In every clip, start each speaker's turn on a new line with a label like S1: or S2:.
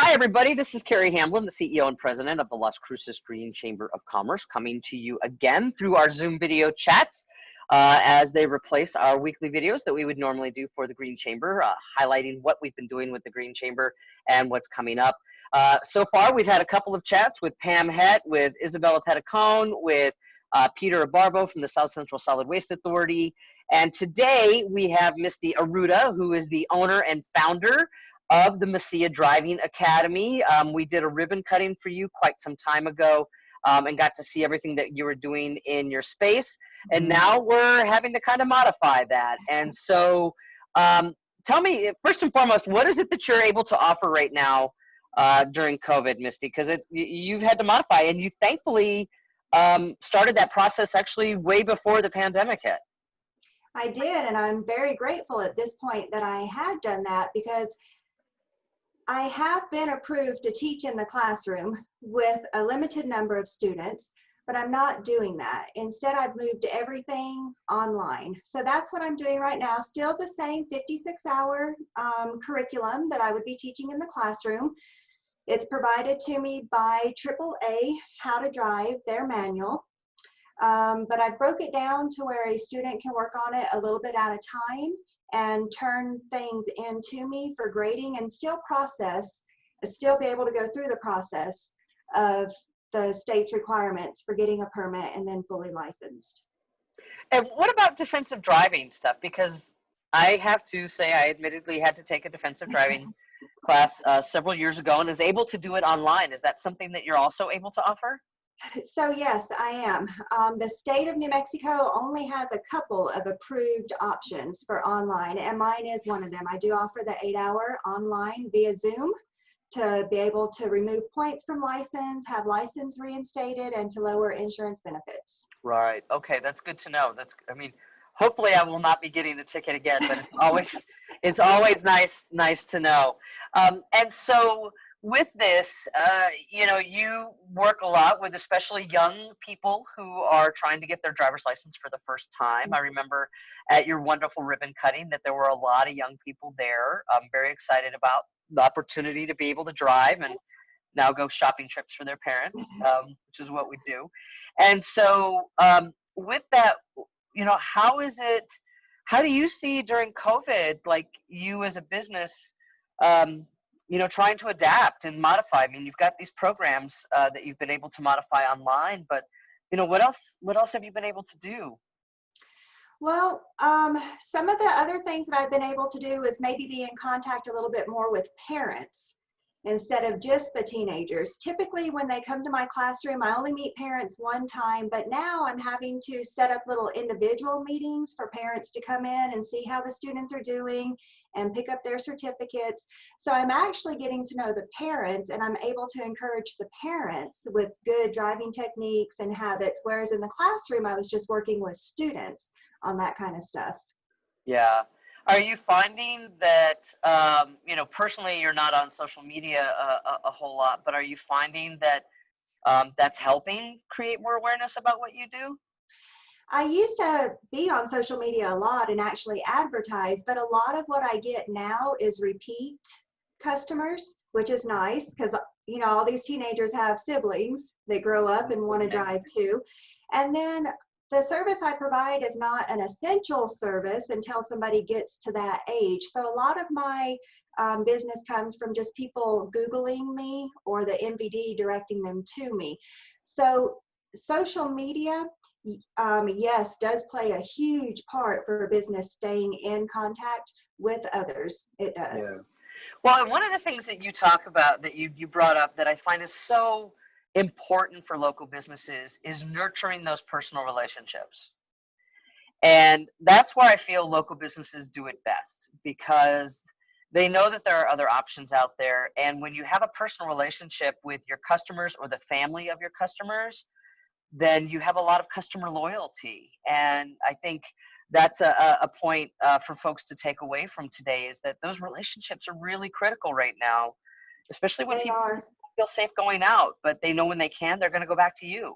S1: Hi, everybody. This is Carrie Hamblen, the CEO and president of the Las Cruces Green Chamber of Commerce, coming to you again through our Zoom video chats as they replace our weekly videos that we would normally do for the Green Chamber, highlighting what we've been doing with the Green Chamber and what's coming up. So far, we've had a couple of chats with Pam Hett, with Isabella Petticone, with Peter Abarbo from the South Central Solid Waste Authority. And today we have Misty Arruda, who is the owner and founder of the Mesilla Driving Academy. We did a ribbon cutting for you quite some time ago and got to see everything that you were doing in your space. And now we're having to kind of modify that. And so tell me, first and foremost, what is it that you're able to offer right now during COVID, Misty? Because you've had to modify, and you thankfully started that process actually way before the pandemic hit.
S2: I did, and I'm very grateful at this point that I had done that, because I have been approved to teach in the classroom with a limited number of students, but I'm not doing that. Instead, I've moved everything online. So that's what I'm doing right now. Still the same 56-hour curriculum that I would be teaching in the classroom. It's provided to me by AAA, How to Drive, their manual. But I broke it down to where a student can work on it a little bit at a time and turn things into me for grading, and still be able to go through the process of the state's requirements for getting a permit and then fully licensed.
S1: And what about defensive driving stuff? Because I have to say I admittedly had to take a defensive driving class several years ago and is able to do it online. Is that something that you're also able to offer?
S2: So yes, I am. The state of New Mexico only has a couple of approved options for online, and mine is one of them. I do offer the 8-hour online via Zoom to be able to remove points from license, have license reinstated, and to lower insurance benefits.
S1: Right. Okay, that's good to know. I mean, hopefully I will not be getting the ticket again, but it's always nice to know. And so with this, you work a lot with especially young people who are trying to get their driver's license for the first time. I remember at your wonderful ribbon cutting that there were a lot of young people there. I'm very excited about the opportunity to be able to drive and now go shopping trips for their parents, which is what we do. And so with that, how do you see during COVID, like you as a business, trying to adapt and modify? I mean, you've got these programs that you've been able to modify online, but what else have you been able to do?
S2: Well, some of the other things that I've been able to do is maybe be in contact a little bit more with parents instead of just the teenagers. Typically when they come to my classroom, I only meet parents one time, but now I'm having to set up little individual meetings for parents to come in and see how the students are doing and pick up their certificates. So I'm actually getting to know the parents, and I'm able to encourage the parents with good driving techniques and habits, whereas in the classroom I was just working with students on that kind of stuff.
S1: Yeah. Are you finding that, personally you're not on social media a whole lot, but are you finding that that's helping create more awareness about what you do?
S2: I used to be on social media a lot and actually advertise, but a lot of what I get now is repeat customers, which is nice because, all these teenagers have siblings that grow up and want to drive too. And then the service I provide is not an essential service until somebody gets to that age. So a lot of my business comes from just people Googling me or the MVD directing them to me. So social media, yes, does play a huge part for a business staying in contact with others. It does.
S1: Yeah. Well, and one of the things that you talk about that you brought up that I find is so important for local businesses is nurturing those personal relationships. And that's where I feel local businesses do it best, because they know that there are other options out there. And when you have a personal relationship with your customers or the family of your customers, then you have a lot of customer loyalty. And I think that's a point for folks to take away from today, is that those relationships are really critical right now, especially when people feel safe going out, but they know when they can, they're going to go back to you.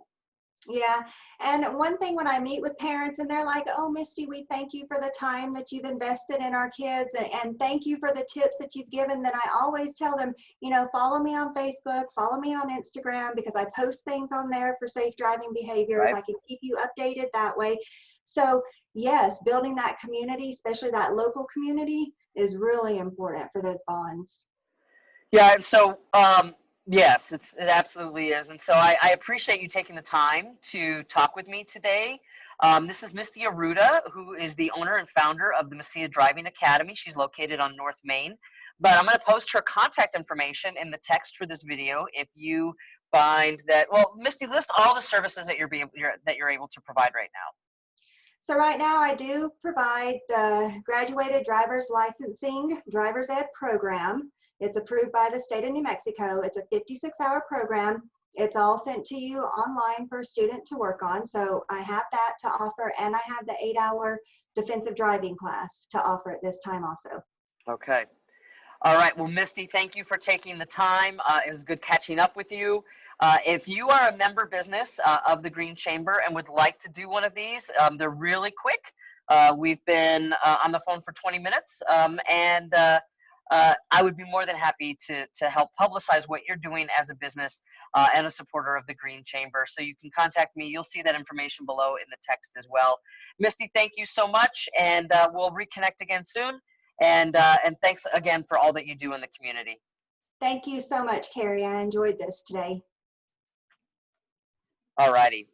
S2: Yeah. And one thing when I meet with parents and they're like, oh, Misty, we thank you for the time that you've invested in our kids and thank you for the tips that you've given, then I always tell them, you know, follow me on Facebook, follow me on Instagram, because I post things on there for safe driving behaviors.
S1: Right.
S2: I can keep you updated that way. So yes, building that community, especially that local community, is really important for those bonds.
S1: Yeah, and so yes, it absolutely is. And so I appreciate you taking the time to talk with me today. This is Misty Arruda, who is the owner and founder of the Mesilla Driving Academy. She's located on North Main. But I'm going to post her contact information in the text for this video if you find that. Well, Misty, list all the services that you're able to provide right now.
S2: So right now I do provide the graduated driver's licensing driver's ed program. It's approved by the state of New Mexico. It's a 56-hour program. It's all sent to you online for a student to work on. So I have that to offer, and I have the 8-hour defensive driving class to offer at this time also.
S1: Okay. All right. Well, Misty, thank you for taking the time. It was good catching up with you. If you are a member business of the Green Chamber and would like to do one of these, they're really quick. We've been on the phone for 20 minutes, and I would be more than happy to help publicize what you're doing as a business and a supporter of the Green Chamber. So you can contact me. You'll see that information below in the text as well. Misty, thank you so much, and we'll reconnect again soon. And thanks again for all that you do in the community.
S2: Thank you so much, Carrie. I enjoyed this today.
S1: All righty.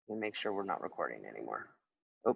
S1: Let me make sure we're not recording anymore. Oh.